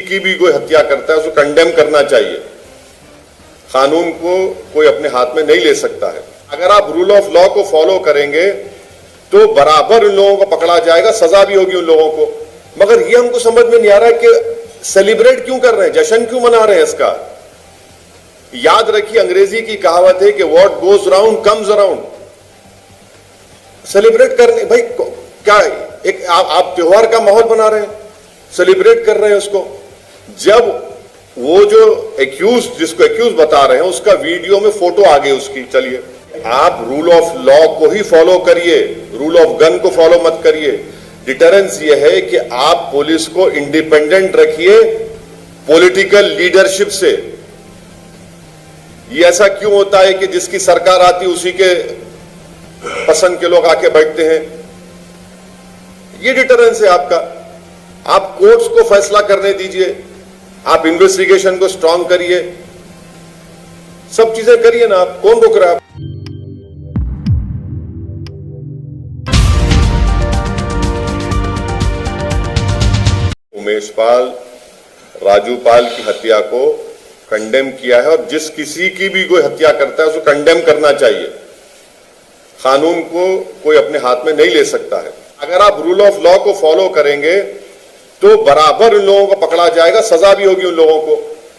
की भी कोई हत्या करता है उसको कंडेम करना चाहिए। कानून को कोई अपने हाथ में नहीं ले सकता है। अगर आप रूल ऑफ लॉ को फॉलो करेंगे तो बराबर उन लोगों को पकड़ा जाएगा, सजा भी होगी उन लोगों को। मगर ये हमको समझ में नहीं आ रहा है कि सेलिब्रेट क्यों कर रहे हैं, जश्न क्यों मना रहे हैं इसका। याद रखिए, अंग्रेजी की कहावत है कि what goes round comes around. Celebrate करने भाई क्या एक आप त्योहार का माहौल बना रहे हैं, सेलिब्रेट कर रहे हैं उसको। जब वो जो एक्यूज जिसको एक्यूज बता रहे हैं उसका वीडियो में फोटो आ गई उसकी, चलिए आप रूल ऑफ लॉ को ही फॉलो करिए, रूल ऑफ गन को फॉलो मत करिए। डिटरेंस ये है कि आप पुलिस को इंडिपेंडेंट रखिए पॉलिटिकल लीडरशिप से। ये ऐसा क्यों होता है कि जिसकी सरकार आती उसी के पसंद के लोग आके बैठते हैं। ये डिटरेंस है आपका। आप कोर्ट्स को फैसला करने दीजिए, आप इन्वेस्टिगेशन को स्ट्रांग करिए, सब चीजें करिए ना। आप कौन रोक रहा है? उमेश पाल, राजू पाल की हत्या को कंडेम किया है और जिस किसी की भी कोई हत्या करता है उसको कंडेम करना चाहिए। कानून को कोई अपने हाथ में नहीं ले सकता है। अगर आप रूल ऑफ लॉ को फॉलो करेंगे तो बराबर उन लोगों को पकड़ा जाएगा, सजा भी होगी उन लोगों को।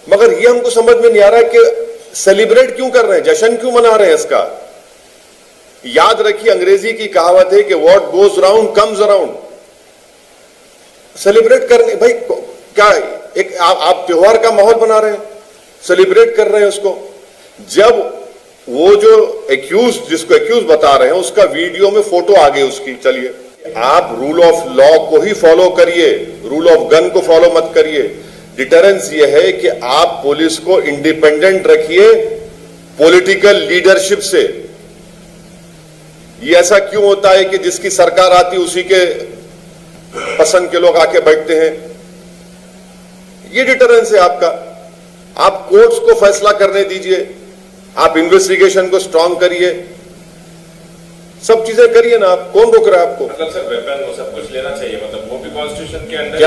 मगर ये हमको समझ में नहीं आ रहा है कि सेलिब्रेट क्यों कर रहे हैं, जश्न क्यों मना रहे हैं इसका। याद रखिए, अंग्रेजी की कहावत है कि what goes round comes around. Celebrate करने भाई क्या एक आप त्योहार का माहौल बना रहे हैं, सेलिब्रेट कर रहे हैं उसको। जब वो जो एक्यूज जिसको एक्यूज बता रहे हैं उसका वीडियो में फोटो आ गई उसकी, चलिए आप रूल ऑफ लॉ को ही फॉलो करिए, रूल ऑफ गन को फॉलो मत करिए। डिटरेंस ये है कि आप पुलिस को इंडिपेंडेंट रखिए पॉलिटिकल लीडरशिप से। ये ऐसा क्यों होता है कि जिसकी सरकार आती उसी के पसंद के लोग आके बैठते हैं। ये डिटरेंस है आपका। आप कोर्ट्स को फैसला करने दीजिए, आप इन्वेस्टिगेशन को स्ट्रांग करिए, सब चीजें करिए ना। आप कौन रोक रहा है आपको? मतलब सर वेपन वो सब कुछ लेना चाहिए, मतलब वो भी कॉन्स्टिट्यूशन के अंदर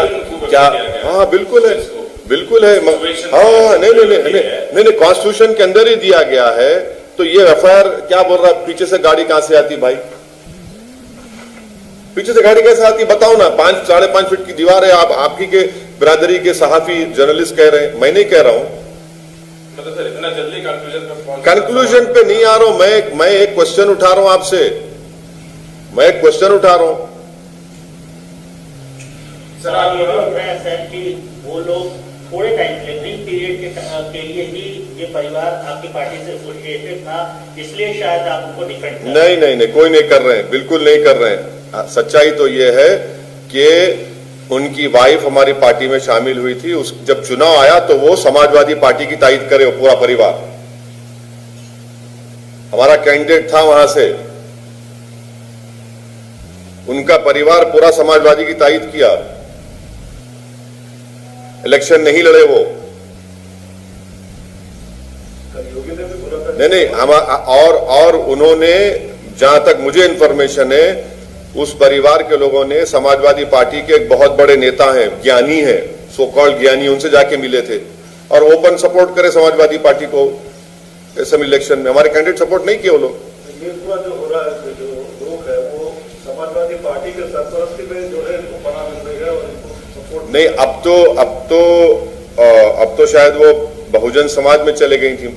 क्या? हाँ बिल्कुल है, बिल्कुल है। हाँ नहीं, कॉन्स्टिट्यूशन के अंदर ही दिया गया है। तो ये एफआईआर क्या बोल रहा है, पीछे से गाड़ी कहां से आती भाई? पीछे से गाड़ी कैसे आती बताओ ना। 5-5.5 फीट की दीवार है, आप आपकी के बिरादरी के सहाफी जर्नलिस्ट कह रहे हैं, मैं नहीं कह रहा हूं। मतलब सर इतना जल्दी कंक्लूजन पे नहीं आ रहा हूं मैं एक क्वेश्चन उठा रहा हूं आपसे, मैं एक क्वेश्चन उठा रहा हूं। सर आप वो लोग थोड़े टाइम के लिए ब्रीफ पीरियड के लिए ही ये परिवार आपकी पार्टी से एसोसिएटेड था, इसलिए शायद आप उनको निकट नहीं, कोई नहीं कर रहे हैं, बिल्कुल नहीं कर रहे हैं। सच्चाई तो ये है कि उनकी वाइफ हमारी पार्टी में शामिल हुई थी। जब चुनाव आया तो वो समाजवादी पार्टी की तायद करे, वो पूरा परिवार हमारा कैंडिडेट था वहां से, उनका परिवार पूरा समाजवादी की तायद किया। इलेक्शन नहीं लड़े वो, नहीं हम और उन्होंने, जहां तक मुझे इंफॉर्मेशन है, उस परिवार के लोगों ने समाजवादी पार्टी के एक बहुत बड़े नेता हैं, ज्ञानी हैं, सो कॉल्ड ज्ञानी, उनसे जाके मिले थे और ओपन सपोर्ट करे समाजवादी पार्टी को असेंबली इलेक्शन में। हमारे कैंडिडेट सपोर्ट नहीं किए वो लोग। ये पूरा जो हो रहा है, जो लोग है वो समाजवादी पार्टी के सरपरस्ती में जो है इनको बना मिलेगा और इनको सपोर्ट नहीं। अब तो शायद वो बहुजन समाज में चले गई थी,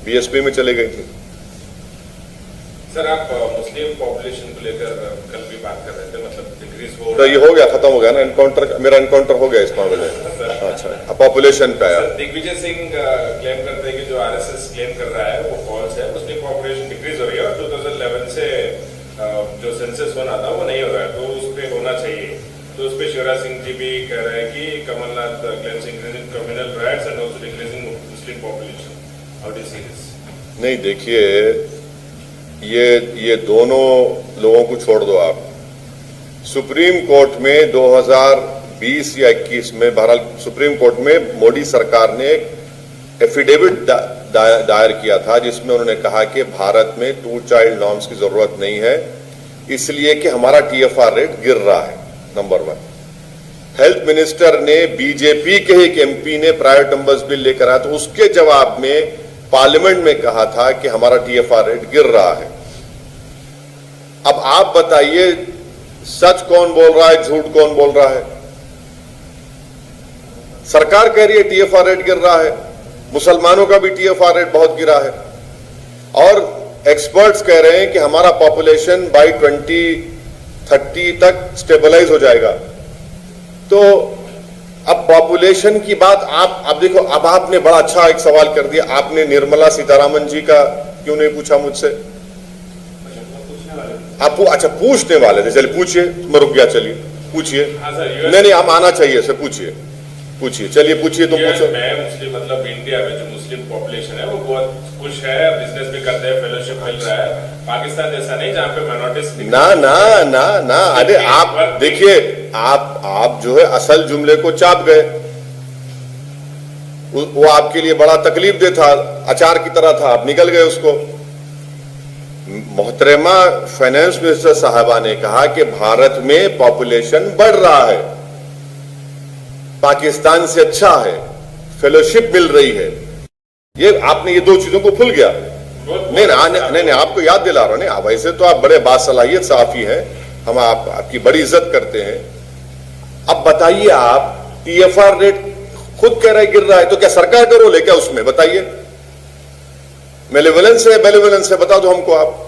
बीएसपी में चले गई थी। सर आप मुस्लिम पॉपुलेशन को लेकर कल भी बात कर रहे थे, मतलब डिक्रीज हो, तो ये हो गया, खत्म हो गया ना एनकाउंटर, मेरा एनकाउंटर हो गया इस मामले में। अच्छा, अब पॉपुलेशन पे आया। दिग्विजय सिंह क्लेम करते हैं कि जो आरएसएस क्लेम कर रहा है वो फॉल्स है, मुस्लिम पॉपुलेशन डिक्रीज हो रही है और 2011 से जो सेंसस बना था वो नहीं हो रहा है, तो उस पर होना चाहिए। तो उस पर शिवराज सिंह जी भी कह रहे हैं कि Kamalnath claims increasing communal riots and also decreasing Muslim population. How do you see this? नहीं देखिए, ये दोनों लोगों को छोड़ दो आप। सुप्रीम कोर्ट में 2020 या 21 में, बहरहाल सुप्रीम कोर्ट में मोदी सरकार ने एक एफिडेविट दायर किया था जिसमें उन्होंने कहा कि भारत में 2 चाइल्ड नॉर्म्स की जरूरत नहीं है, इसलिए कि हमारा टीएफआर रेट गिर रहा है, नंबर 1। हेल्थ मिनिस्टर ने, बीजेपी के एक एमपी ने प्राइवेट नंबर्स बिल लेकर आया, तो उसके जवाब में पार्लियामेंट में कहा था कि हमारा टीएफआर रेट गिर रहा है। अब आप बताइए, सच कौन बोल रहा है, झूठ कौन बोल रहा है? सरकार कह रही है टीएफआर रेट गिर रहा है, मुसलमानों का भी टीएफआर रेट बहुत गिरा है, और एक्सपर्ट्स कह रहे हैं कि हमारा पॉपुलेशन बाय 2030 तक स्टेबलाइज हो जाएगा। तो अब पॉपुलेशन की बात आप देखो, अब आपने बड़ा अच्छा एक सवाल कर दिया, आपने निर्मला सीतारामन जी का क्यों नहीं पूछा मुझसे? आप अच्छा पूछने वाले थे, चलिए पूछिए, मैं रुक गया, चलिए पूछिए। नहीं, हम आना चाहिए, से पूछिए, चलिए पूछिए, तुम पूछो। मैं मुस्लिम, मतलब इंडिया में जो मुस्लिम पॉपुलेशन है वो बहुत खुश है, बिजनेस भी करते हैं, फेलोशिप मिल रहा है। पाकिस्तान जैसा नहीं जहाँ पे माइनॉरिटीज ना, अरे आप देखिए, आप जो है असल जुमले को चाप गए, वो आपके लिए बड़ा तकलीफ दे था, अचार की तरह था, आप निकल गए उसको। मोहतरमा फाइनेंस मिनिस्टर साहबा ने कहा कि भारत में पॉपुलेशन बढ़ रहा है, पाकिस्तान से अच्छा है, फेलोशिप मिल रही है। ये आपने ये दो चीजों को भूल गया। नहीं, आपको याद दिला रहा हूं। नहीं, वैसे तो आप बड़े बासलाहियत साफी हैं, हम आपकी बड़ी इज्जत करते हैं। अब बताइए, आप टीएफआर रेट खुद कह रहे गिर रहा है, तो क्या सरकार का रोल है क्या उसमें? बताइए, मेलेवलेंस है, बता दो हमको आप।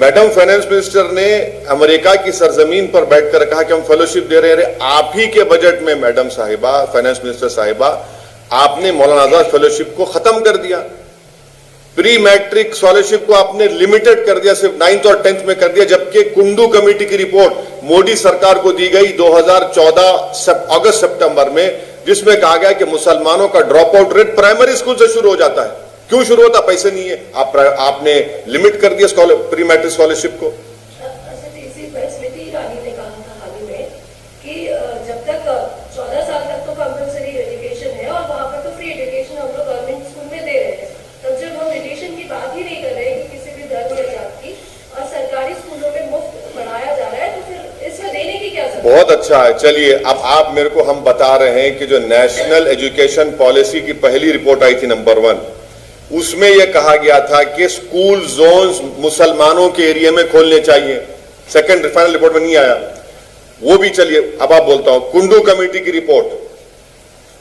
मैडम फाइनेंस मिनिस्टर ने अमेरिका की सरजमीन पर बैठकर कहा कि हम फेलोशिप दे रहे हैं। आप ही के बजट में मैडम साहिबा, फाइनेंस मिनिस्टर साहिबा, आपने मौलाना आजाद फेलोशिप को खत्म कर दिया, प्री मैट्रिक स्कॉलरशिप को आपने लिमिटेड कर दिया, सिर्फ 9th और 10th में कर दिया, जबकि कुंडू कमेटी की रिपोर्ट मोदी सरकार को दी गई 2014 अगस्त सितंबर में, जिसमें कहा गया कि मुसलमानों का drop out rate primary school से शुरू हो जाता है। क्यों शुरू होता? पैसे नहीं है, आपने लिमिट कर दिया प्री मैट्रिक स्कॉलरशिप को। स्मृति ईरानी ने कहा था हाल ही में कि जब तक 14 साल तक तो कंपल्सरी एजुकेशन है और वहां पर तो फ्री एजुकेशन हम लोग गवर्नमेंट स्कूल में दे रहे हैं, तब जब हम रिलेशन की बात ही नहीं कर रहे कि किसी भी धर्म या जात की, और सरकारी स्कूलों में मुफ्त पढ़ाया जा रहा है, तो फिर इसमें देने की क्या जरूरत? बहुत अच्छा है। चलिए, अब आप मेरे को हम बता रहे हैं कि जो नेशनल एजुकेशन पॉलिसी की पहली रिपोर्ट आई थी नंबर 1, उसमें यह कहा गया था कि स्कूल जोन्स मुसलमानों के एरिया में खोलने चाहिए। सेकंड फाइनल रिपोर्ट में नहीं आया वो भी। चलिए, अब आप बोलता हूं, कुंडू कमेटी की रिपोर्ट,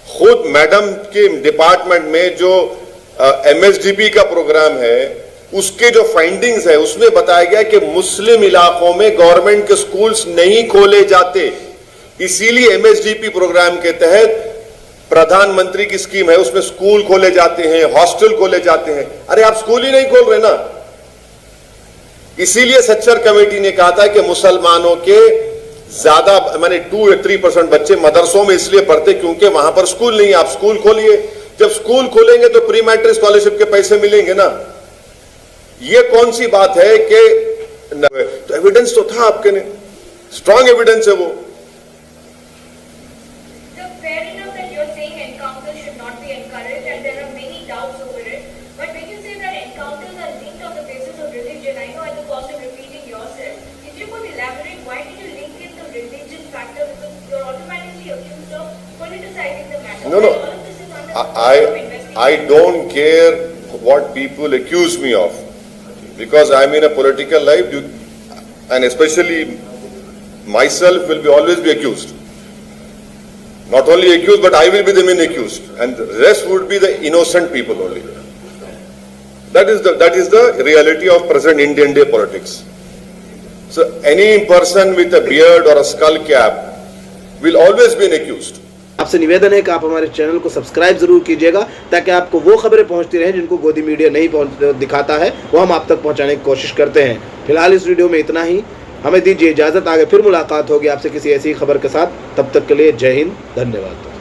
खुद मैडम के डिपार्टमेंट में जो एमएसडीपी का प्रोग्राम है, उसके जो फाइंडिंग्स है, उसमें बताया गया कि मुस्लिम इलाकों में गवर्नमेंट के स्कूल्स नहीं खोले जाते, इसीलिए एमएसडीपी प्रोग्राम के तहत प्रधानमंत्री की स्कीम है, उसमें स्कूल खोले जाते हैं, हॉस्टल खोले जाते हैं। अरे आप स्कूल ही नहीं खोल रहे ना। इसीलिए सच्चर कमेटी ने कहा था कि मुसलमानों के ज्यादा माने 2 या 3% बच्चे मदरसों में इसलिए पढ़ते क्योंकि वहां पर स्कूल नहीं है। आप स्कूल खोलिए, जब स्कूल खोलेंगे तो प्री मैट्रिक स्कॉलरशिप के पैसे मिलेंगे ना। ये कौन सी बात है कि तो एविडेंस तो था आपके ने, स्ट्रॉन्ग एविडेंस है वो। No, I don't care what people accuse me of, because I'm in a political life, and especially myself will always be accused. Not only accused, but I will be the main accused, and the rest would be the innocent people only. That is the reality of present Indian day politics. So any person with a beard or a skull cap will always be an accused. आपसे निवेदन है कि आप हमारे channel को subscribe जरूर कीजिएगा, ताकि आपको वो खबरें पहुंचती रहें जिनको गोदी मीडिया नहीं दिखाता है, वो हम आप तक पहुंचाने की कोशिश करते हैं। फिलहाल इस वीडियो में इतना ही, हमें दीजिए इजाज़त। आगे फिर मुलाकात होगी आपसे किसी ऐसी खबर के साथ। तब तक के लिए जय हिंद, धन्यवाद।